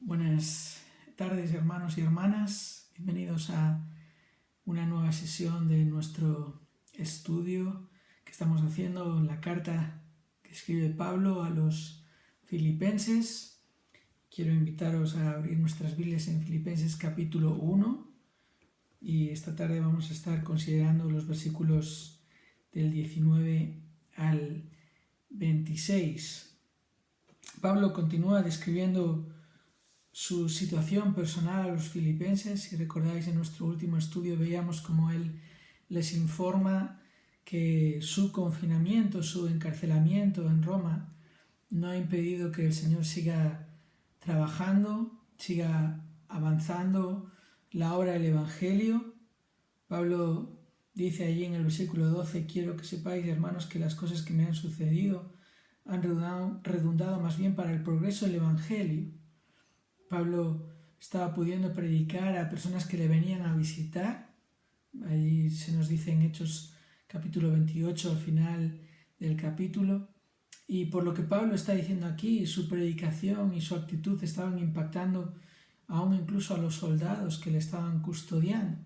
Buenas tardes, hermanos y hermanas. Bienvenidos a una nueva sesión de nuestro estudio que estamos haciendo en la carta que escribe Pablo a los Filipenses. Quiero invitaros a abrir nuestras Biblias en Filipenses capítulo 1 y esta tarde vamos a estar considerando los versículos del 19 al 26. Pablo continúa describiendo su situación personal a los filipenses. Si recordáis, en nuestro último estudio veíamos cómo él les informa que su confinamiento, su encarcelamiento en Roma no ha impedido que el Señor siga trabajando, siga avanzando la obra del Evangelio. Pablo dice allí en el versículo 12: quiero que sepáis, hermanos, que las cosas que me han sucedido han redundado más bien para el progreso del Evangelio. Pablo estaba pudiendo predicar a personas que le venían a visitar. Allí se nos dice en Hechos capítulo 28, al final del capítulo. Y por lo que Pablo está diciendo aquí, su predicación y su actitud estaban impactando aún incluso a los soldados que le estaban custodiando.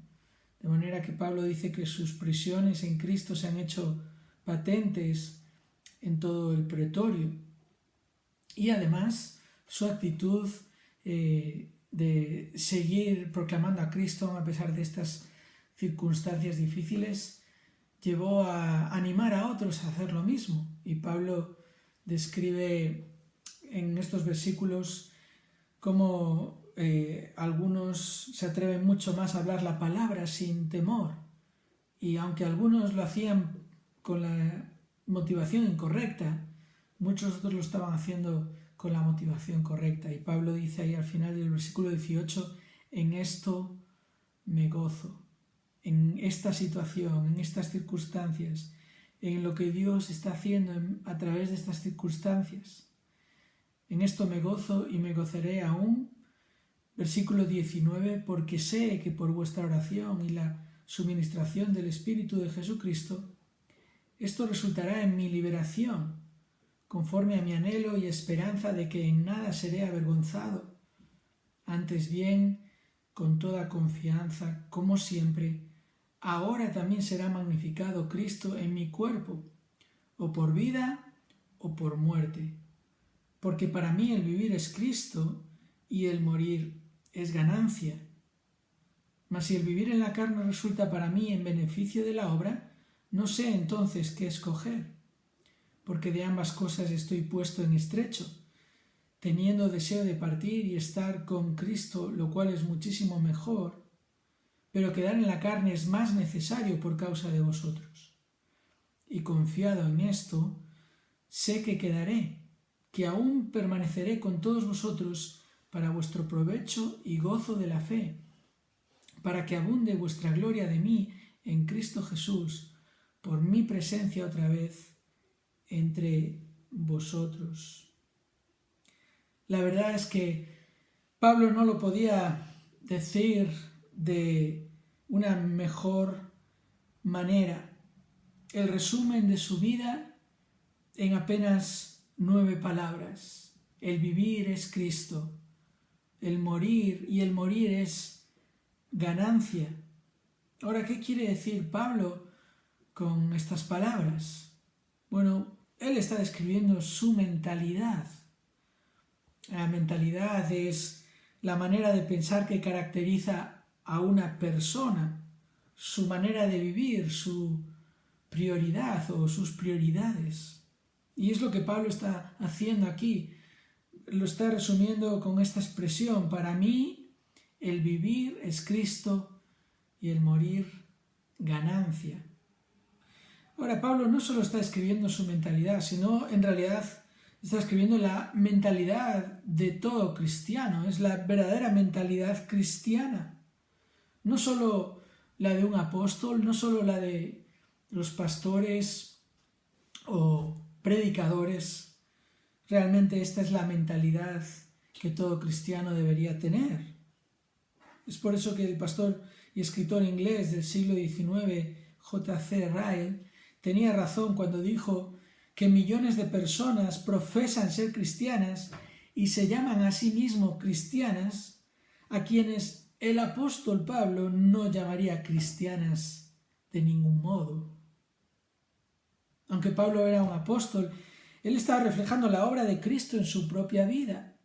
De manera que Pablo dice que sus prisiones en Cristo se han hecho patentes en todo el pretorio. Y además su actitud de seguir proclamando a Cristo a pesar de estas circunstancias difíciles llevó a animar a otros a hacer lo mismo. Y Pablo describe en estos versículos cómo algunos se atreven mucho más a hablar la palabra sin temor, y aunque algunos lo hacían con la motivación incorrecta, muchos otros lo estaban haciendo con la motivación correcta. Y Pablo dice ahí al final del versículo 18: en esto me gozo, en esta situación, en estas circunstancias, en lo que Dios está haciendo a través de estas circunstancias. En esto me gozo y me gozaré aún. Versículo 19: porque sé que por vuestra oración y la suministración del Espíritu de Jesucristo, esto resultará en mi liberación, conforme a mi anhelo y esperanza de que en nada seré avergonzado, antes bien, con toda confianza, como siempre, ahora también será magnificado Cristo en mi cuerpo, o por vida o por muerte. Porque para mí el vivir es Cristo y el morir es ganancia. Mas si el vivir en la carne resulta para mí en beneficio de la obra, no sé entonces qué escoger. Porque de ambas cosas estoy puesto en estrecho, teniendo deseo de partir y estar con Cristo, lo cual es muchísimo mejor, pero quedar en la carne es más necesario por causa de vosotros. Y confiado en esto, sé que quedaré, que aún permaneceré con todos vosotros para vuestro provecho y gozo de la fe, para que abunde vuestra gloria de mí en Cristo Jesús, por mi presencia otra vez entre vosotros. La verdad es que Pablo no lo podía decir de una mejor manera. El resumen de su vida en apenas 9 palabras. El vivir es Cristo, el morir, y el morir es ganancia. Ahora, ¿qué quiere decir Pablo con estas palabras? Bueno, él está describiendo su mentalidad. La mentalidad es la manera de pensar que caracteriza a una persona, su manera de vivir, su prioridad o sus prioridades. Y es lo que Pablo está haciendo aquí. Lo está resumiendo con esta expresión: para mí el vivir es Cristo y el morir ganancia. Ahora, Pablo no solo está escribiendo su mentalidad, sino en realidad está escribiendo la mentalidad de todo cristiano. Es la verdadera mentalidad cristiana. No solo la de un apóstol, no solo la de los pastores o predicadores. Realmente esta es la mentalidad que todo cristiano debería tener. Es por eso que el pastor y escritor inglés del siglo XIX, J.C. Ryle, tenía razón cuando dijo que millones de personas profesan ser cristianas y se llaman a sí mismos cristianas, a quienes el apóstol Pablo no llamaría cristianas de ningún modo. Aunque Pablo era un apóstol, él estaba reflejando la obra de Cristo en su propia vida.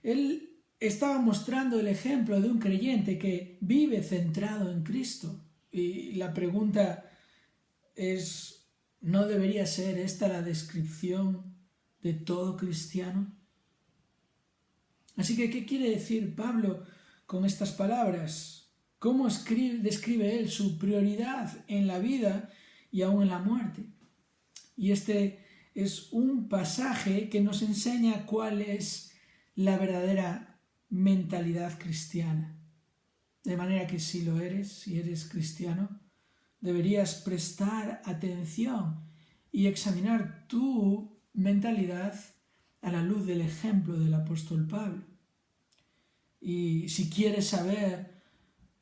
Él estaba mostrando el ejemplo de un creyente que vive centrado en Cristo. Y la pregunta es, ¿no debería ser esta la descripción de todo cristiano? Así que, ¿qué quiere decir Pablo con estas palabras? ¿Cómo describe él su prioridad en la vida y aún en la muerte? Y este es un pasaje que nos enseña cuál es la verdadera mentalidad cristiana. De manera que si lo eres, si eres cristiano, deberías prestar atención y examinar tu mentalidad a la luz del ejemplo del apóstol Pablo. Y si quieres saber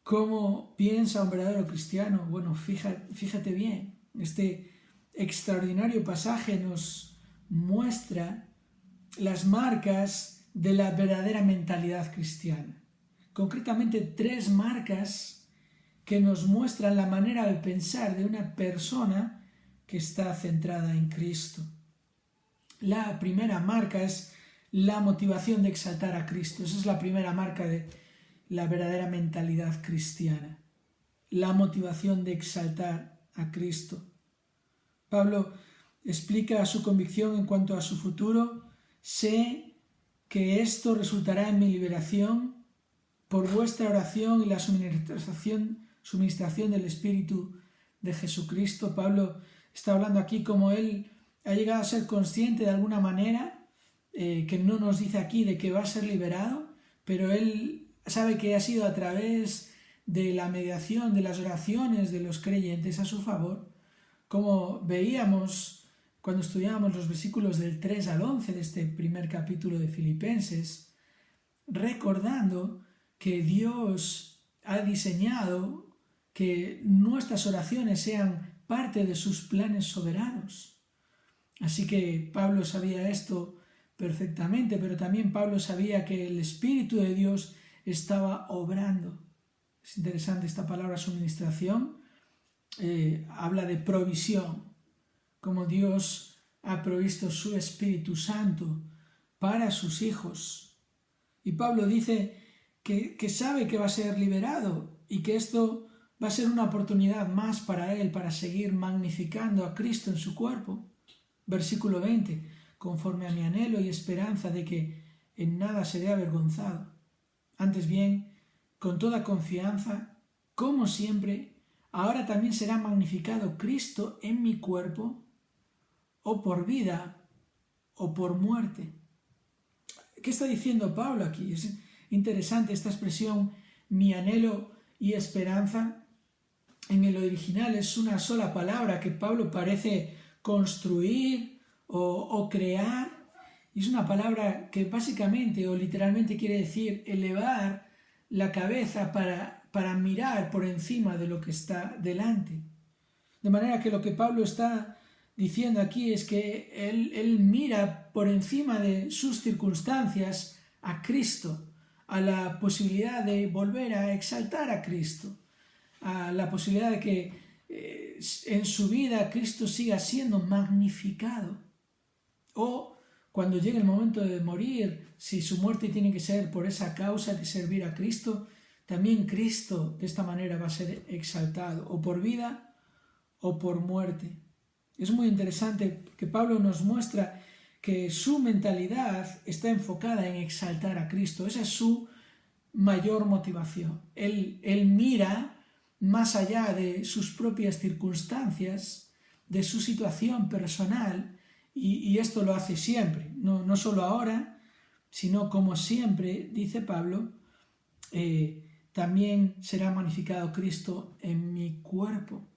cómo piensa un verdadero cristiano, bueno, fíjate bien, este extraordinario pasaje nos muestra las marcas de la verdadera mentalidad cristiana. Concretamente 3 marcas que nos muestran la manera de pensar de una persona que está centrada en Cristo. La primera marca es la motivación de exaltar a Cristo. Esa es la primera marca de la verdadera mentalidad cristiana. La motivación de exaltar a Cristo. Pablo explica su convicción en cuanto a su futuro. Sé que esto resultará en mi liberación por vuestra oración y la suministración del Espíritu de Jesucristo. Pablo está hablando aquí como él ha llegado a ser consciente de alguna manera, que no nos dice aquí de que va a ser liberado, pero él sabe que ha sido a través de la mediación, de las oraciones de los creyentes a su favor, como veíamos cuando estudiábamos los versículos del 3 al 11 de este primer capítulo de Filipenses, recordando que Dios ha diseñado que nuestras oraciones sean parte de sus planes soberanos. Así que Pablo sabía esto perfectamente, pero también Pablo sabía que el Espíritu de Dios estaba obrando. Es interesante esta palabra suministración. Habla de provisión, como Dios ha provisto su Espíritu Santo para sus hijos. Y Pablo dice que sabe que va a ser liberado y que esto va a ser una oportunidad más para él para seguir magnificando a Cristo en su cuerpo. Versículo 20, conforme a mi anhelo y esperanza de que en nada seré avergonzado. Antes bien, con toda confianza, como siempre, ahora también será magnificado Cristo en mi cuerpo, o por vida o por muerte. ¿Qué está diciendo Pablo aquí? Es interesante esta expresión, mi anhelo y esperanza. En el original es una sola palabra que Pablo parece construir o crear. Y es una palabra que básicamente o literalmente quiere decir elevar la cabeza para mirar por encima de lo que está delante. De manera que lo que Pablo está diciendo aquí es que él mira por encima de sus circunstancias a Cristo, a la posibilidad de volver a exaltar a Cristo, a la posibilidad de que en su vida Cristo siga siendo magnificado. O cuando llegue el momento de morir, si su muerte tiene que ser por esa causa de servir a Cristo, también Cristo de esta manera va a ser exaltado, o por vida o por muerte. Es muy interesante que Pablo nos muestra que su mentalidad está enfocada en exaltar a Cristo. Esa es su mayor motivación. Él mira más allá de sus propias circunstancias, de su situación personal, y esto lo hace siempre, no solo ahora, sino como siempre, dice Pablo, también será magnificado Cristo en mi cuerpo.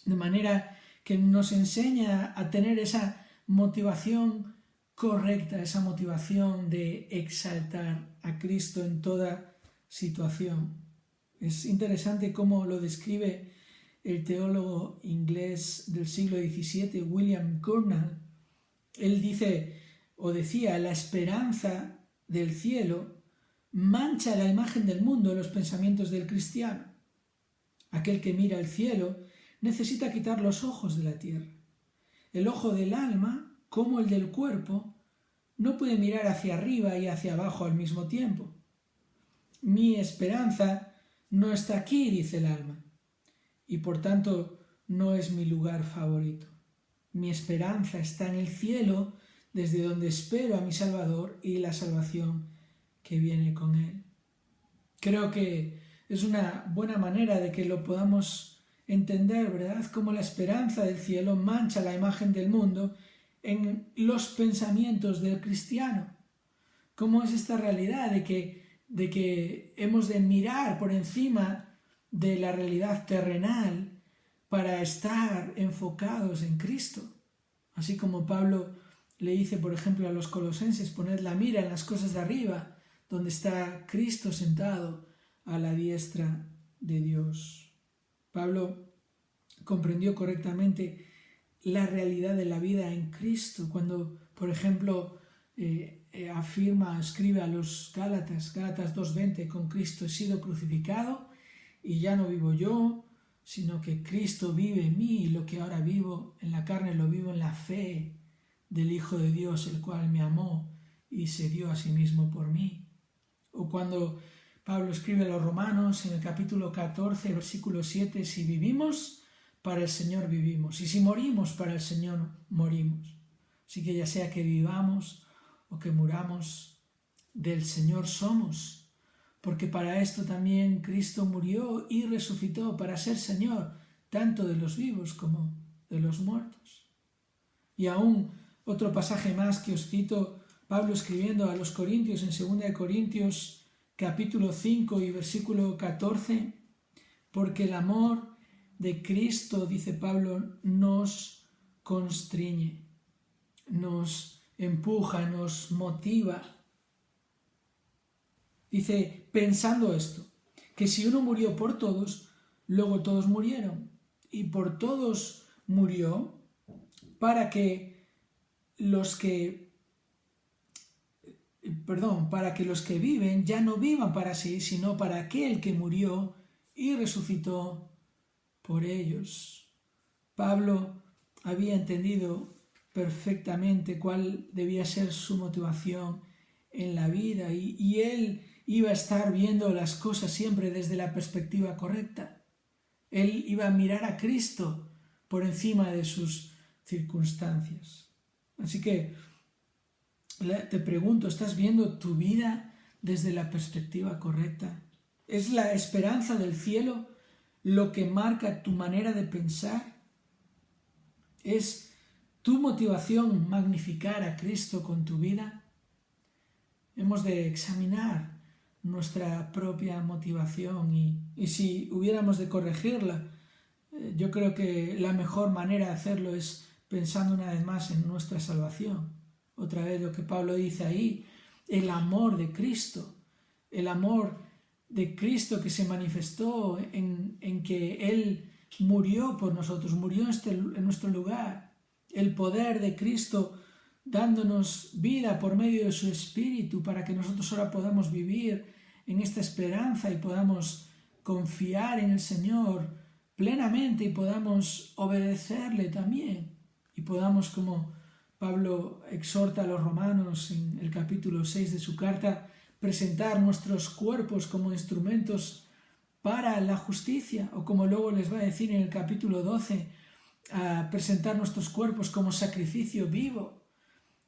De manera que nos enseña a tener esa motivación correcta, esa motivación de exaltar a Cristo en toda situación. Es interesante cómo lo describe el teólogo inglés del siglo XVII, William Gurnall. Él dice, o decía, la esperanza del cielo mancha la imagen del mundo en los pensamientos del cristiano. Aquel que mira al cielo necesita quitar los ojos de la tierra. El ojo del alma, como el del cuerpo, no puede mirar hacia arriba y hacia abajo al mismo tiempo. Mi esperanza no está aquí, dice el alma, y por tanto no es mi lugar favorito. Mi esperanza está en el cielo, desde donde espero a mi Salvador y la salvación que viene con él. Creo que es una buena manera de que lo podamos entender, ¿verdad? Cómo la esperanza del cielo mancha la imagen del mundo en los pensamientos del cristiano. Cómo es esta realidad de que hemos de mirar por encima de la realidad terrenal para estar enfocados en Cristo. Así como Pablo le dice, por ejemplo, a los colosenses, poned la mira en las cosas de arriba, donde está Cristo sentado a la diestra de Dios. Pablo comprendió correctamente la realidad de la vida en Cristo cuando, por ejemplo, escribe a los Gálatas 2:20, con Cristo he sido crucificado y ya no vivo yo, sino que Cristo vive en mí, y lo que ahora vivo en la carne lo vivo en la fe del Hijo de Dios, el cual me amó y se dio a sí mismo por mí. O cuando Pablo escribe a los Romanos en el capítulo 14, versículo 7, si vivimos, para el Señor vivimos, y si morimos, para el Señor morimos. Así que ya sea que vivamos o que muramos, del Señor somos, porque para esto también Cristo murió y resucitó, para ser Señor tanto de los vivos como de los muertos. Y aún otro pasaje más que os cito, Pablo escribiendo a los Corintios en 2 Corintios capítulo 5 y versículo 14, porque el amor de Cristo, dice Pablo, nos constriñe, nos empuja, nos motiva. Dice, pensando esto, que si uno murió por todos, luego todos murieron, y por todos murió para que los que viven ya no vivan para sí, sino para aquel que murió y resucitó por ellos. Pablo había entendido perfectamente cuál debía ser su motivación en la vida y él iba a estar viendo las cosas siempre desde la perspectiva correcta. Él iba a mirar a Cristo por encima de sus circunstancias. Así que te pregunto, ¿estás viendo tu vida desde la perspectiva correcta? ¿Es la esperanza del cielo lo que marca tu manera de pensar? ¿Es tu motivación magnificar a Cristo con tu vida? Hemos de examinar nuestra propia motivación y si hubiéramos de corregirla, yo creo que la mejor manera de hacerlo es pensando una vez más en nuestra salvación. Otra vez lo que Pablo dice ahí, el amor de Cristo, el amor de Cristo que se manifestó en que Él murió por nosotros, murió en nuestro lugar, el poder de Cristo dándonos vida por medio de su Espíritu para que nosotros ahora podamos vivir en esta esperanza y podamos confiar en el Señor plenamente y podamos obedecerle también y podamos, como Pablo exhorta a los romanos en el capítulo 6 de su carta, presentar nuestros cuerpos como instrumentos para la justicia, o como luego les va a decir en el capítulo 12, a presentar nuestros cuerpos como sacrificio vivo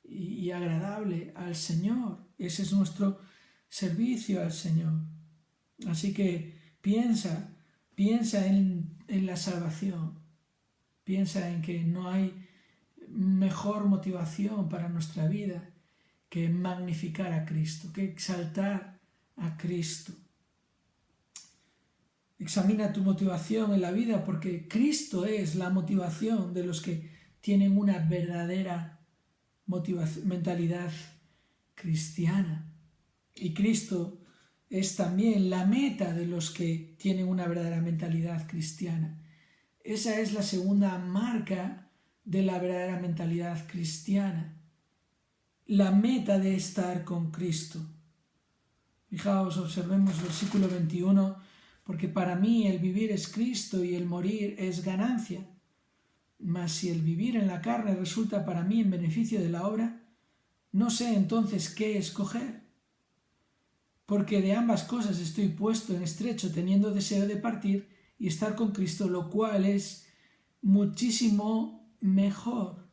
y agradable al Señor. Ese es nuestro servicio al Señor. Así que piensa en la salvación, piensa en que no hay mejor motivación para nuestra vida que magnificar a Cristo, que exaltar a Cristo. Examina tu motivación en la vida porque Cristo es la motivación de los que tienen una verdadera mentalidad cristiana. Y Cristo es también la meta de los que tienen una verdadera mentalidad cristiana. Esa es la segunda marca de la verdadera mentalidad cristiana. la meta de estar con Cristo. Fijaos, observemos versículo 21, porque para mí el vivir es Cristo y el morir es ganancia. Mas si el vivir en la carne resulta para mí en beneficio de la obra, no sé entonces qué escoger. Porque de ambas cosas estoy puesto en estrecho, teniendo deseo de partir y estar con Cristo, lo cual es muchísimo mejor.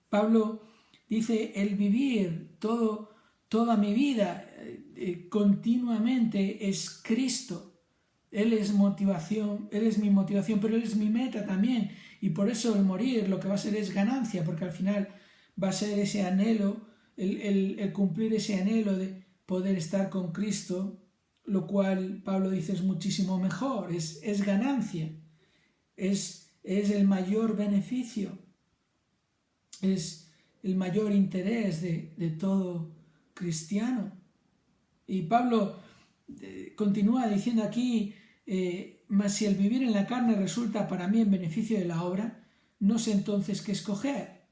Pablo dice, el vivir toda mi vida continuamente es Cristo. Él es motivación, Él es mi motivación, pero Él es mi meta también. Y por eso el morir lo que va a ser es ganancia, porque al final va a ser ese anhelo, el cumplir ese anhelo de poder estar con Cristo, lo cual Pablo dice es muchísimo mejor, es ganancia, es el mayor beneficio, es el mayor interés de todo cristiano. Y Pablo continúa diciendo aquí, mas si el vivir en la carne resulta para mí en beneficio de la obra, no sé entonces qué escoger.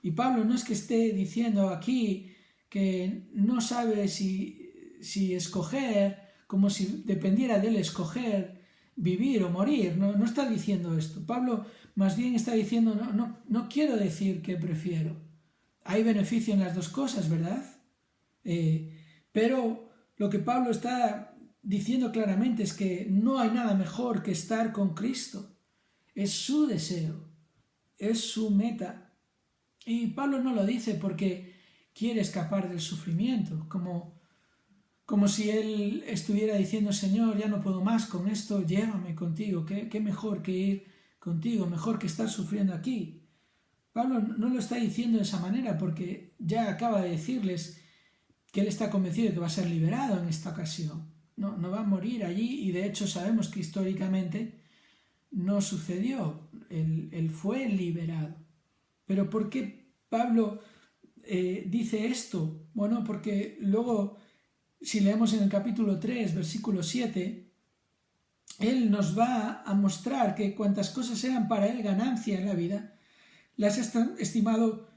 Y Pablo no es que esté diciendo aquí que no sabe si escoger, como si dependiera de él escoger vivir o morir, no está diciendo esto. Pablo más bien está diciendo, no quiero decir que prefiero. Hay beneficio en las dos cosas, ¿verdad? Pero lo que Pablo está diciendo claramente es que no hay nada mejor que estar con Cristo. Es su deseo, es su meta. Y Pablo no lo dice porque quiere escapar del sufrimiento, como si él estuviera diciendo, Señor, ya no puedo más con esto, llévame contigo, qué mejor que ir contigo, mejor que estar sufriendo aquí. Pablo no lo está diciendo de esa manera porque ya acaba de decirles que él está convencido de que va a ser liberado en esta ocasión. No va a morir allí y de hecho sabemos que históricamente no sucedió, él fue liberado. Pero ¿por qué Pablo dice esto? Bueno, porque luego, si leemos en el capítulo 3, versículo 7, él nos va a mostrar que cuantas cosas eran para él ganancia en la vida, las ha estimado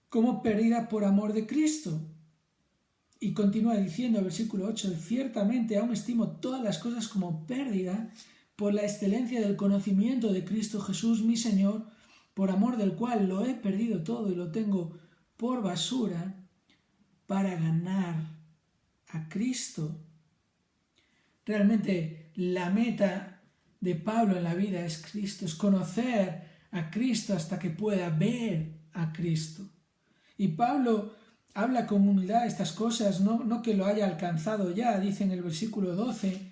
como pérdida por amor de Cristo. Y continúa diciendo, versículo 8, ciertamente aún estimo todas las cosas como pérdida por la excelencia del conocimiento de Cristo Jesús, mi Señor, por amor del cual lo he perdido todo y lo tengo por basura para ganar a Cristo. Realmente la meta de Pablo en la vida es Cristo, es conocer a Cristo hasta que pueda ver a Cristo. Y Pablo habla con humildad estas cosas, no que lo haya alcanzado ya, dice en el versículo 12,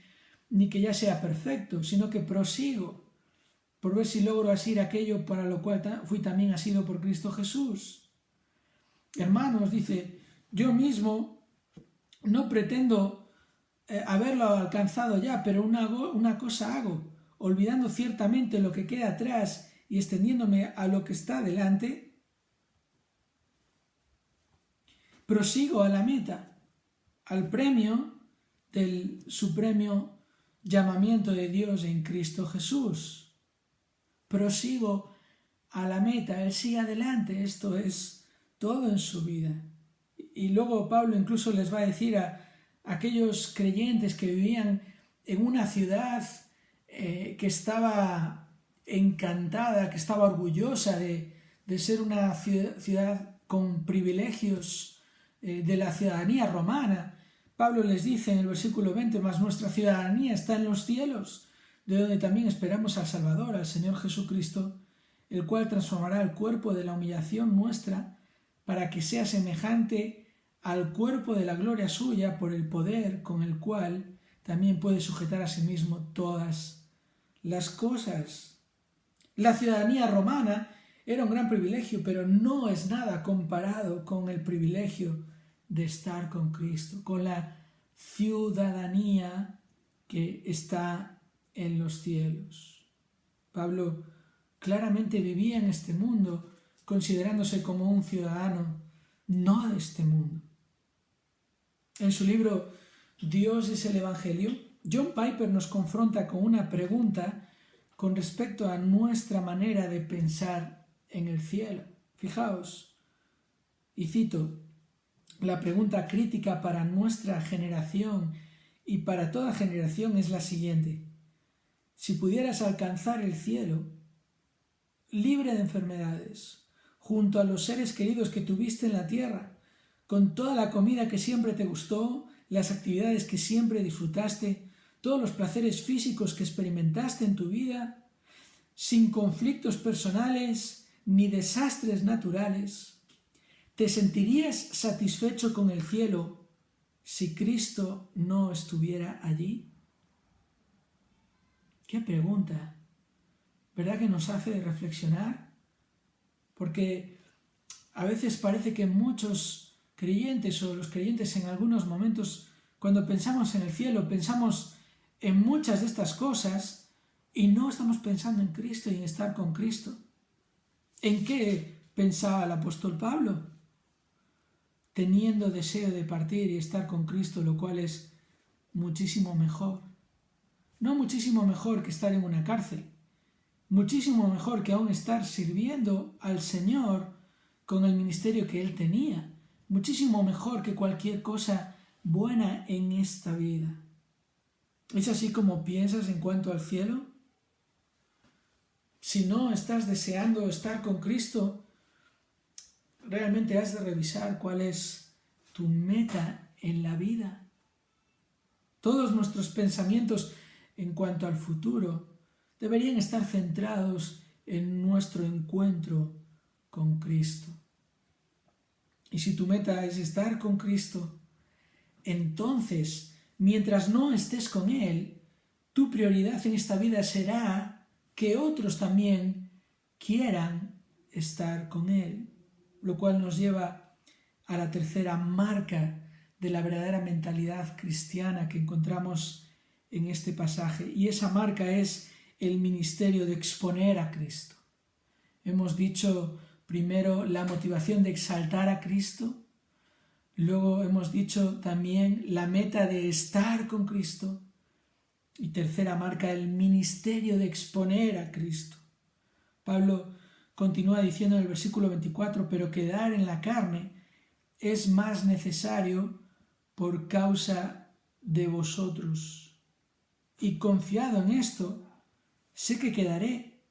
ni que ya sea perfecto, sino que prosigo por ver si logro asir aquello para lo cual fui también asido por Cristo Jesús. Hermanos, dice, yo mismo no pretendo haberlo alcanzado ya, pero una cosa hago, olvidando ciertamente lo que queda atrás y extendiéndome a lo que está delante, prosigo a la meta, al premio del supremo llamamiento de Dios en Cristo Jesús. Prosigo a la meta, él sigue adelante, esto es todo en su vida. Y luego Pablo incluso les va a decir a aquellos creyentes que vivían en una ciudad que estaba encantada, que estaba orgullosa de ser una ciudad con privilegios de la ciudadanía romana. Pablo les dice en el versículo 20, mas nuestra ciudadanía está en los cielos, de donde también esperamos al Salvador, al Señor Jesucristo, el cual transformará el cuerpo de la humillación nuestra para que sea semejante al cuerpo de la gloria suya por el poder con el cual también puede sujetar a sí mismo todas las cosas. La ciudadanía romana era un gran privilegio, pero no es nada comparado con el privilegio de estar con Cristo, con la ciudadanía que está en los cielos. Pablo claramente vivía en este mundo, considerándose como un ciudadano no de este mundo. En su libro Dios es el Evangelio, John Piper nos confronta con una pregunta con respecto a nuestra manera de pensar en el cielo. Fijaos, Y cito, la pregunta crítica para nuestra generación y para toda generación es la siguiente. Si pudieras alcanzar el cielo, libre de enfermedades, junto a los seres queridos que tuviste en la tierra, con toda la comida que siempre te gustó, las actividades que siempre disfrutaste, todos los placeres físicos que experimentaste en tu vida, sin conflictos personales ni desastres naturales, ¿te sentirías satisfecho con el cielo si Cristo no estuviera allí? ¡Qué pregunta! ¿Verdad que nos hace reflexionar? Porque a veces parece que muchos creyentes o los creyentes en algunos momentos, cuando pensamos en el cielo, pensamos en muchas de estas cosas y no estamos pensando en Cristo y en estar con Cristo. ¿En qué pensaba el apóstol Pablo? Teniendo deseo de partir y estar con Cristo, lo cual es muchísimo mejor. No muchísimo mejor que estar en una cárcel, muchísimo mejor que aún estar sirviendo al Señor con el ministerio que Él tenía, muchísimo mejor que cualquier cosa buena en esta vida. ¿Es así como piensas en cuanto al cielo? Si no estás deseando estar con Cristo, realmente has de revisar cuál es tu meta en la vida. Todos nuestros pensamientos en cuanto al futuro deberían estar centrados en nuestro encuentro con Cristo. Y si tu meta es estar con Cristo, entonces, mientras no estés con Él, tu prioridad en esta vida será que otros también quieran estar con Él, lo cual nos lleva a la tercera marca de la verdadera mentalidad cristiana que encontramos en este pasaje, y esa marca es el ministerio de exponer a Cristo. Hemos dicho primero la motivación de exaltar a Cristo, luego hemos dicho también la meta de estar con Cristo, y tercera marca, el ministerio de exponer a Cristo. Pablo continúa diciendo en el versículo 24, pero quedar en la carne es más necesario por causa de vosotros. Y confiado en esto, sé que quedaré,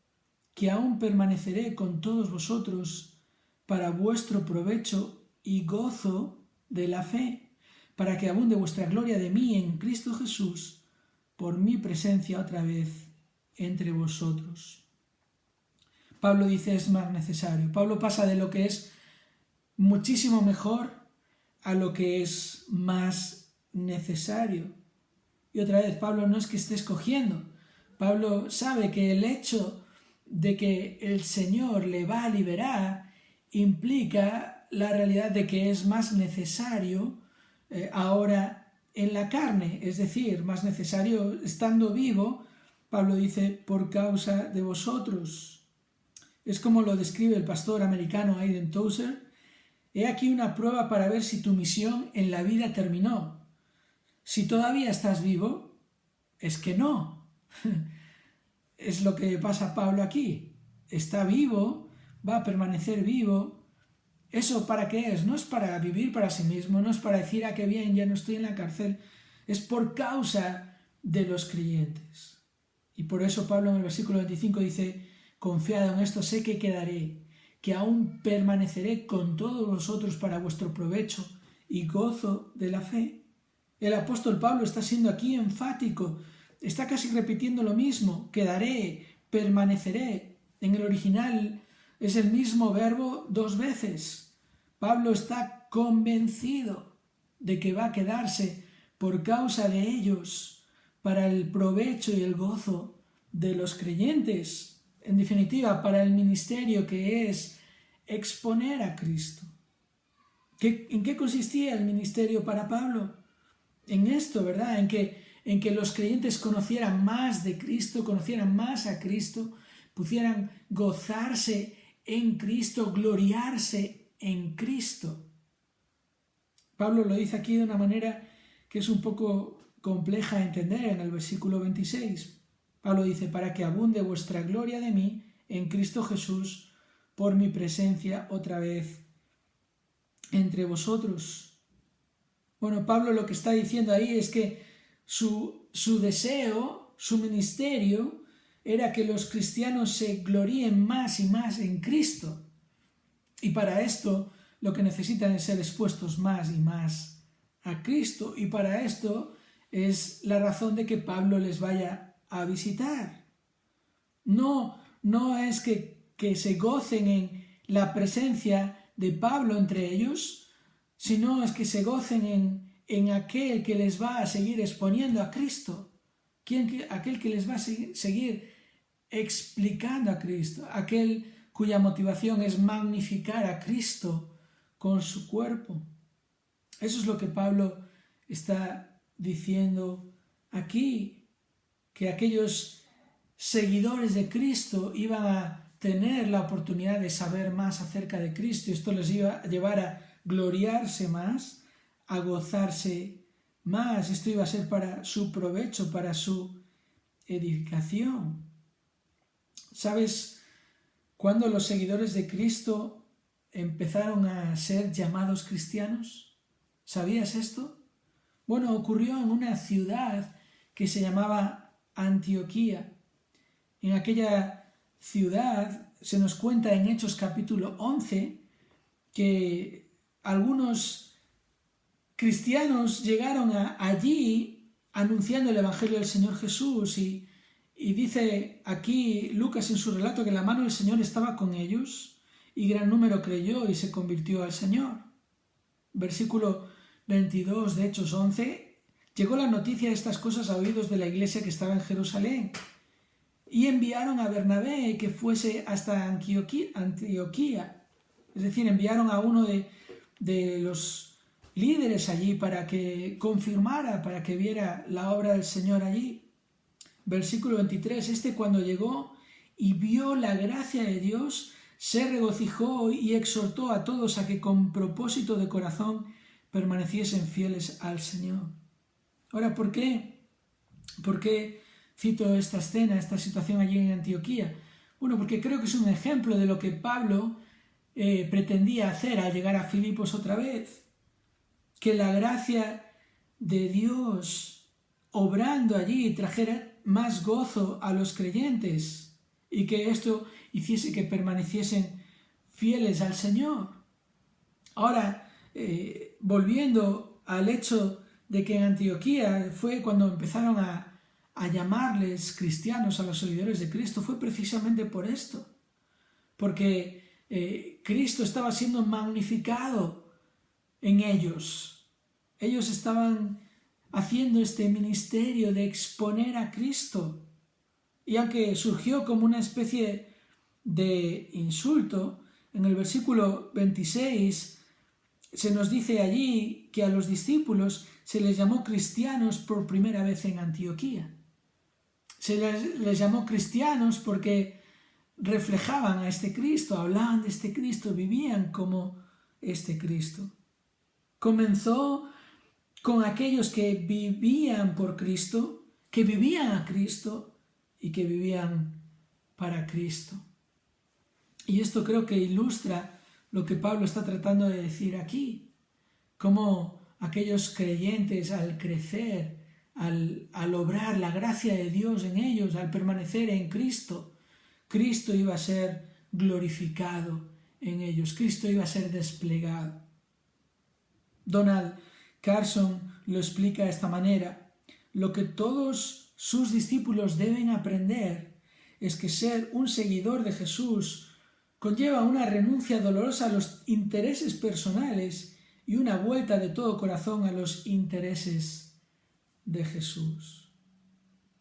que aún permaneceré con todos vosotros para vuestro provecho y gozo de la fe, para que abunde vuestra gloria de mí en Cristo Jesús, por mi presencia otra vez entre vosotros. Pablo dice es más necesario. Pablo pasa de lo que es muchísimo mejor a lo que es más necesario. Y otra vez, Pablo no es que esté escogiendo. Pablo sabe que el hecho de que el Señor le va a liberar implica la realidad de que es más necesario ahora en la carne, es decir, más necesario estando vivo. Pablo dice, por causa de vosotros. Es como lo describe el pastor americano Aidan Tozer. He aquí una prueba para ver si tu misión en la vida terminó. Si todavía estás vivo, es que no. Es lo que pasa a Pablo aquí. Está vivo, va a permanecer vivo. ¿Eso para qué es? No es para vivir para sí mismo, no es para decir, qué bien, ya no estoy en la cárcel. Es por causa de los creyentes. Y por eso Pablo en el versículo 25 dice, confiado en esto sé que quedaré, que aún permaneceré con todos vosotros para vuestro provecho y gozo de la fe. El apóstol Pablo está siendo aquí enfático, está casi repitiendo lo mismo, quedaré, permaneceré. En el original es el mismo verbo 2 veces. Pablo está convencido de que va a quedarse por causa de ellos, para el provecho y el gozo de los creyentes. En definitiva, para el ministerio que es exponer a Cristo. ¿En qué consistía el ministerio para Pablo? En esto, ¿verdad? En que los creyentes conocieran más de Cristo, conocieran más a Cristo, pudieran gozarse en Cristo, gloriarse en Cristo. Pablo lo dice aquí de una manera que es un poco compleja de entender en el versículo 26. Pablo dice, para que abunde vuestra gloria de mí en Cristo Jesús por mi presencia otra vez entre vosotros. Bueno, Pablo lo que está diciendo ahí es que su deseo, su ministerio, era que los cristianos se gloríen más y más en Cristo. Y para esto lo que necesitan es ser expuestos más y más a Cristo. Y para esto es la razón de que Pablo les vaya a visitar. No es que se gocen en la presencia de Pablo entre ellos, sino es que se gocen en aquel que les va a seguir exponiendo a Cristo, aquel que les va a seguir explicando a Cristo, aquel cuya motivación es magnificar a Cristo con su cuerpo. Eso es lo que Pablo está diciendo aquí, que aquellos seguidores de Cristo iban a tener la oportunidad de saber más acerca de Cristo. Esto les iba a llevar a gloriarse más, a gozarse más. Esto iba a ser para su provecho, para su edificación. ¿Sabes cuándo los seguidores de Cristo empezaron a ser llamados cristianos? ¿Sabías esto? Bueno, ocurrió en una ciudad que se llamaba Antioquía. En aquella ciudad se nos cuenta en Hechos capítulo 11 que algunos cristianos llegaron allí anunciando el Evangelio del Señor Jesús y dice aquí Lucas en su relato que la mano del Señor estaba con ellos y gran número creyó y se convirtió al Señor. Versículo 22 de Hechos 11, llegó la noticia de estas cosas a oídos de la iglesia que estaba en Jerusalén y enviaron a Bernabé que fuese hasta Antioquía. Es decir, enviaron a uno de los líderes allí para que confirmara, para que viera la obra del Señor allí. Versículo 23, cuando llegó y vio la gracia de Dios, se regocijó y exhortó a todos a que con propósito de corazón permaneciesen fieles al Señor. Ahora, ¿por qué cito esta escena, esta situación allí en Antioquía? Bueno, porque creo que es un ejemplo de lo que Pablo pretendía hacer al llegar a Filipos otra vez. Que la gracia de Dios obrando allí trajera más gozo a los creyentes y que esto hiciese que permaneciesen fieles al Señor. Ahora, volviendo al hecho de que en Antioquía fue cuando empezaron a llamarles cristianos a los seguidores de Cristo, fue precisamente por esto, porque Cristo estaba siendo magnificado en ellos. Ellos estaban haciendo este ministerio de exponer a Cristo. Y aunque surgió como una especie de insulto, en el versículo 26 se nos dice allí que a los discípulos se les llamó cristianos por primera vez en Antioquía. Se les llamó cristianos porque reflejaban a este Cristo, hablaban de este Cristo, vivían como este Cristo. Comenzó con aquellos que vivían por Cristo, que vivían a Cristo y que vivían para Cristo. Y esto creo que ilustra lo que Pablo está tratando de decir aquí, cómo aquellos creyentes al crecer, al obrar la gracia de Dios en ellos, al permanecer en Cristo, Cristo iba a ser glorificado en ellos, Cristo iba a ser desplegado. Donald Carson lo explica de esta manera: lo que todos sus discípulos deben aprender es que ser un seguidor de Jesús conlleva una renuncia dolorosa a los intereses personales y una vuelta de todo corazón a los intereses de Jesús.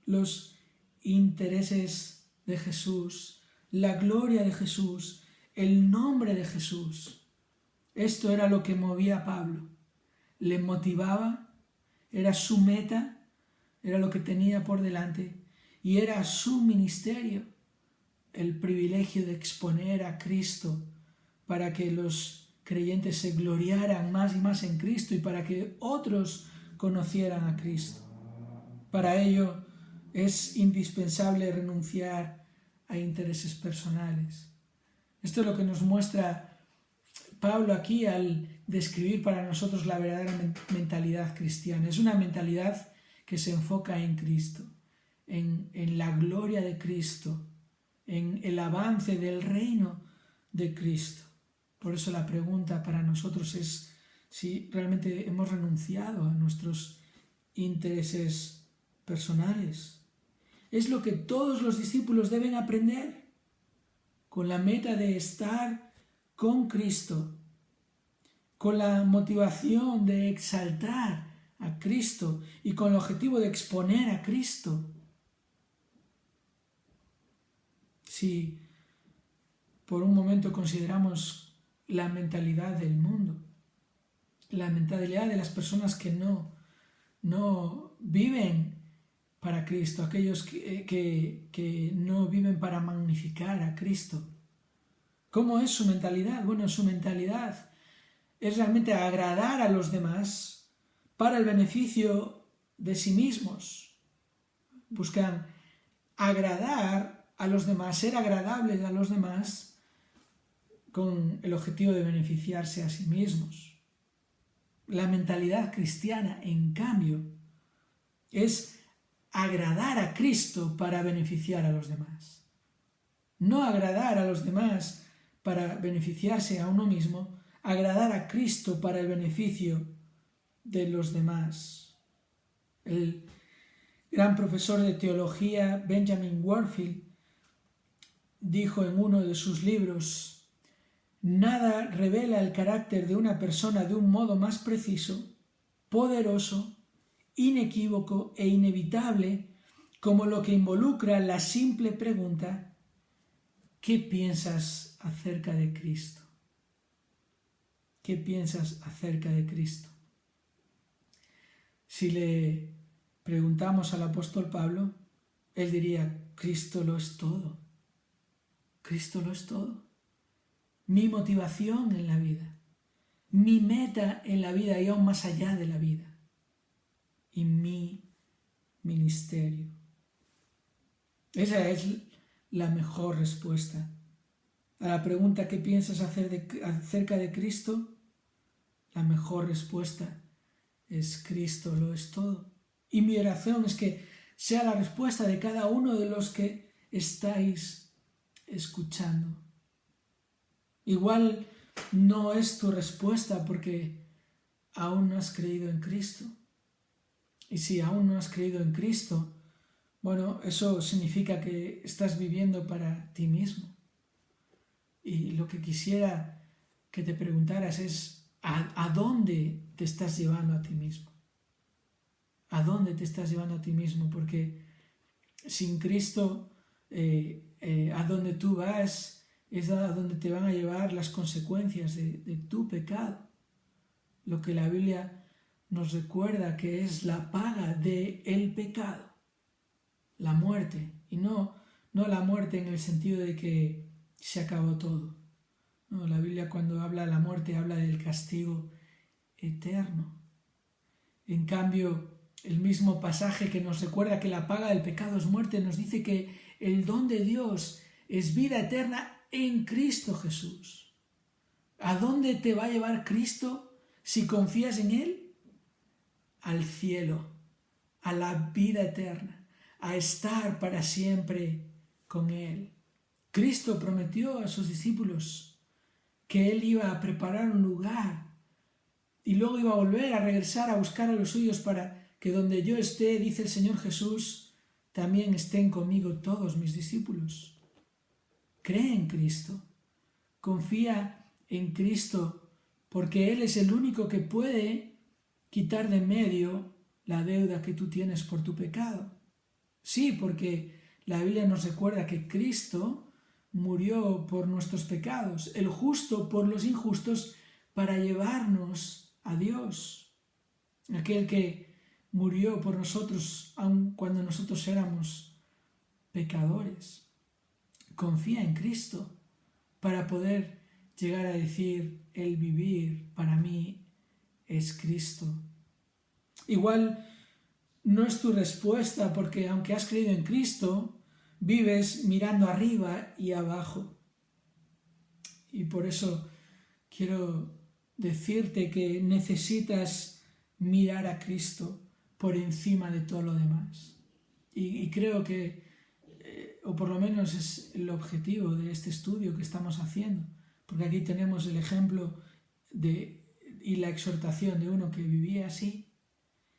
Los intereses de Jesús, la gloria de Jesús, el nombre de Jesús. Esto era lo que movía a Pablo. Le motivaba, era su meta, era lo que tenía por delante y era su ministerio, el privilegio de exponer a Cristo para que los creyentes se gloriaran más y más en Cristo y para que otros conocieran a Cristo. Para ello es indispensable renunciar a intereses personales. Esto es lo que nos muestra Pablo aquí al describir para nosotros la verdadera mentalidad cristiana. Es una mentalidad que se enfoca en Cristo, en la gloria de Cristo, en el avance del reino de Cristo. Por eso la pregunta para nosotros es si realmente hemos renunciado a nuestros intereses personales. Es lo que todos los discípulos deben aprender, con la meta de estar con Cristo, con la motivación de exaltar a Cristo y con el objetivo de exponer a Cristo. Si por un momento consideramos la mentalidad del mundo, la mentalidad de las personas que no viven para Cristo, aquellos que no viven para magnificar a Cristo. ¿Cómo es su mentalidad? Bueno, su mentalidad es realmente agradar a los demás para el beneficio de sí mismos. Buscan agradar a los demás, ser agradables a los demás con el objetivo de beneficiarse a sí mismos. La mentalidad cristiana, en cambio, es agradar a Cristo para beneficiar a los demás. No agradar a los demás para beneficiarse a uno mismo, agradar a Cristo para el beneficio de los demás. El gran profesor de teología Benjamin Warfield dijo en uno de sus libros: nada revela el carácter de una persona de un modo más preciso, poderoso, inequívoco e inevitable como lo que involucra la simple pregunta: ¿qué piensas acerca de Cristo? ¿Qué piensas acerca de Cristo? Si le preguntamos al apóstol Pablo, él diría: Cristo lo es todo. Cristo lo es todo. Mi motivación en la vida, mi meta en la vida y aún más allá de la vida, y mi ministerio. Esa es la mejor respuesta a la pregunta ¿qué piensas acerca de Cristo? La mejor respuesta es: Cristo lo es todo. Y mi oración es que sea la respuesta de cada uno de los que estáis escuchando. Igual no es tu respuesta porque aún no has creído en Cristo. Y si aún no has creído en Cristo, bueno, eso significa que estás viviendo para ti mismo. Y lo que quisiera que te preguntaras es: ¿a dónde te estás llevando a ti mismo? ¿A dónde te estás llevando a ti mismo? Porque sin Cristo, a donde tú vas es a donde te van a llevar las consecuencias de tu pecado. Lo que la Biblia nos recuerda que es la paga del pecado, la muerte. Y no la muerte en el sentido de que se acabó todo. No, la Biblia cuando habla de la muerte habla del castigo eterno. En cambio, el mismo pasaje que nos recuerda que la paga del pecado es muerte, nos dice que el don de Dios es vida eterna en Cristo Jesús. ¿A dónde te va a llevar Cristo si confías en Él? Al cielo, a la vida eterna, a estar para siempre con Él. Cristo prometió a sus discípulos que Él iba a preparar un lugar y luego iba a volver a regresar a buscar a los suyos para que donde yo esté, dice el Señor Jesús, también estén conmigo todos mis discípulos. Cree en Cristo, confía en Cristo, porque Él es el único que puede quitar de en medio la deuda que tú tienes por tu pecado. Sí, porque la Biblia nos recuerda que Cristo murió por nuestros pecados, el justo por los injustos, para llevarnos a Dios. Aquel que murió por nosotros aun cuando nosotros éramos pecadores. Confía en Cristo para poder llegar a decir: el vivir para mí es Cristo. Igual no es tu respuesta porque aunque has creído en Cristo, vives mirando arriba y abajo. Y por eso quiero decirte que necesitas mirar a Cristo por encima de todo lo demás. Y creo que, o por lo menos es el objetivo de este estudio que estamos haciendo, porque aquí tenemos el ejemplo y la exhortación de uno que vivía así,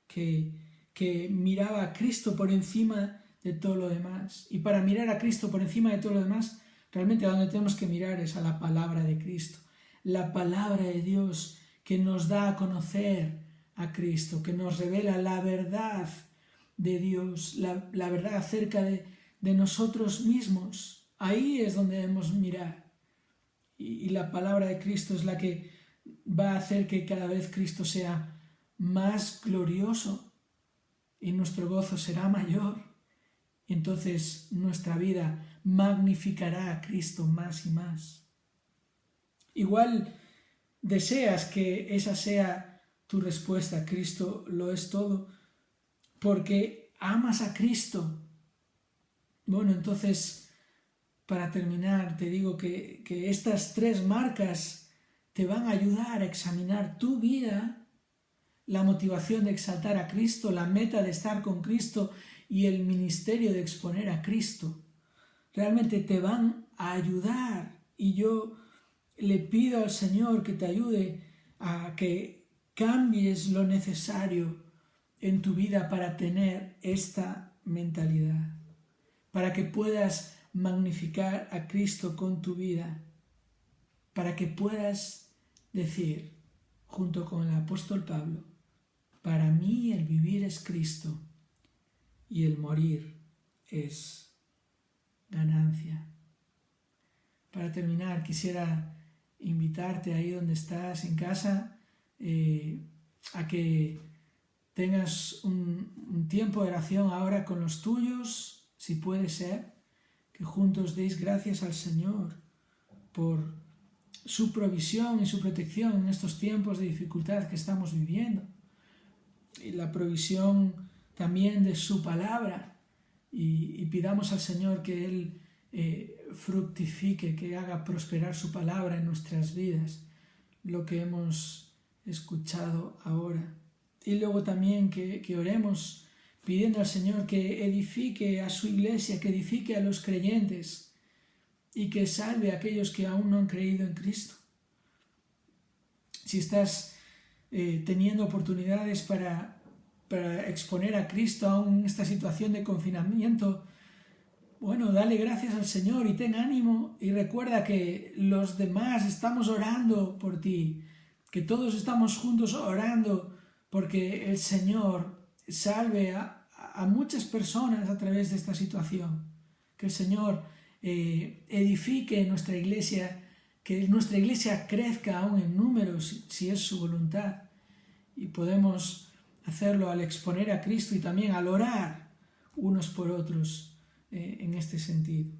que miraba a Cristo por encima de todo lo demás. Y para mirar a Cristo por encima de todo lo demás, realmente a donde tenemos que mirar es a la palabra de Cristo, la palabra de Dios que nos da a conocer a Cristo, que nos revela la verdad de Dios, la verdad acerca de nosotros mismos. Ahí es donde debemos mirar. Y la palabra de Cristo es la que va a hacer que cada vez Cristo sea más glorioso y nuestro gozo será mayor. Y entonces nuestra vida magnificará a Cristo más y más. Igual deseas que esa sea tu respuesta. Cristo lo es todo, porque amas a Cristo. Bueno, entonces, para terminar, te digo que estas 3 marcas te van a ayudar a examinar tu vida, la motivación de exaltar a Cristo, la meta de estar con Cristo y el ministerio de exponer a Cristo. Realmente te van a ayudar, y yo le pido al Señor que te ayude a que cambies lo necesario en tu vida para tener esta mentalidad, para que puedas magnificar a Cristo con tu vida, para que puedas decir, junto con el apóstol Pablo, para mí el vivir es Cristo y el morir es ganancia. Para terminar, quisiera invitarte ahí donde estás, en casa, a que tengas un tiempo de oración ahora con los tuyos, si puede ser, que juntos deis gracias al Señor por su provisión y su protección en estos tiempos de dificultad que estamos viviendo, y la provisión también de su palabra, y pidamos al Señor que Él fructifique, que haga prosperar su palabra en nuestras vidas, lo que hemos escuchado ahora. Y luego también que oremos pidiendo al Señor que edifique a su iglesia, que edifique a los creyentes y que salve a aquellos que aún no han creído en Cristo. Si estás teniendo oportunidades para exponer a Cristo aún en esta situación de confinamiento, bueno, dale gracias al Señor y ten ánimo, y recuerda que los demás estamos orando por ti, que todos estamos juntos orando porque el Señor salve a muchas personas a través de esta situación, que el Señor edifique nuestra iglesia, que nuestra iglesia crezca aún en números si es su voluntad, y podemos hacerlo al exponer a Cristo y también al orar unos por otros en este sentido.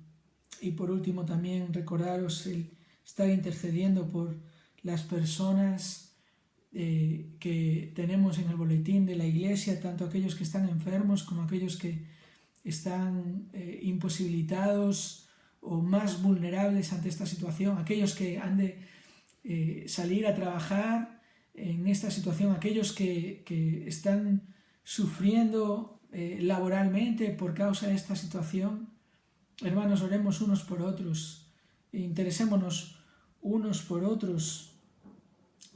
Y por último también recordaros el estar intercediendo por las personas que tenemos en el boletín de la iglesia, tanto aquellos que están enfermos como aquellos que están imposibilitados o más vulnerables ante esta situación, aquellos que han de salir a trabajar en esta situación, aquellos que están sufriendo laboralmente por causa de esta situación. Hermanos, oremos unos por otros, interesémonos unos por otros,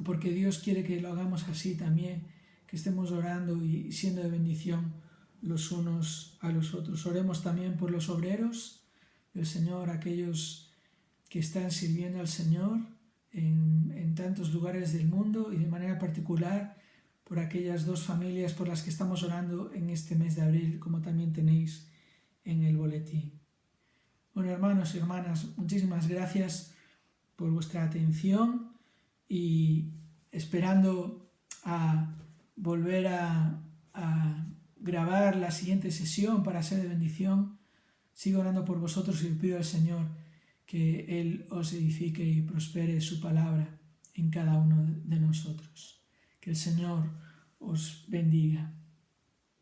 porque Dios quiere que lo hagamos así también, que estemos orando y siendo de bendición los unos a los otros. Oremos también por los obreros del Señor, aquellos que están sirviendo al Señor en tantos lugares del mundo, y de manera particular por aquellas 2 familias por las que estamos orando en este mes de abril, como también tenéis en el boletín. Bueno, hermanos y hermanas, muchísimas gracias por vuestra atención, y esperando a volver a grabar la siguiente sesión para ser de bendición, sigo orando por vosotros y le pido al Señor que Él os edifique y prospere su palabra en cada uno de nosotros. Que el Señor os bendiga.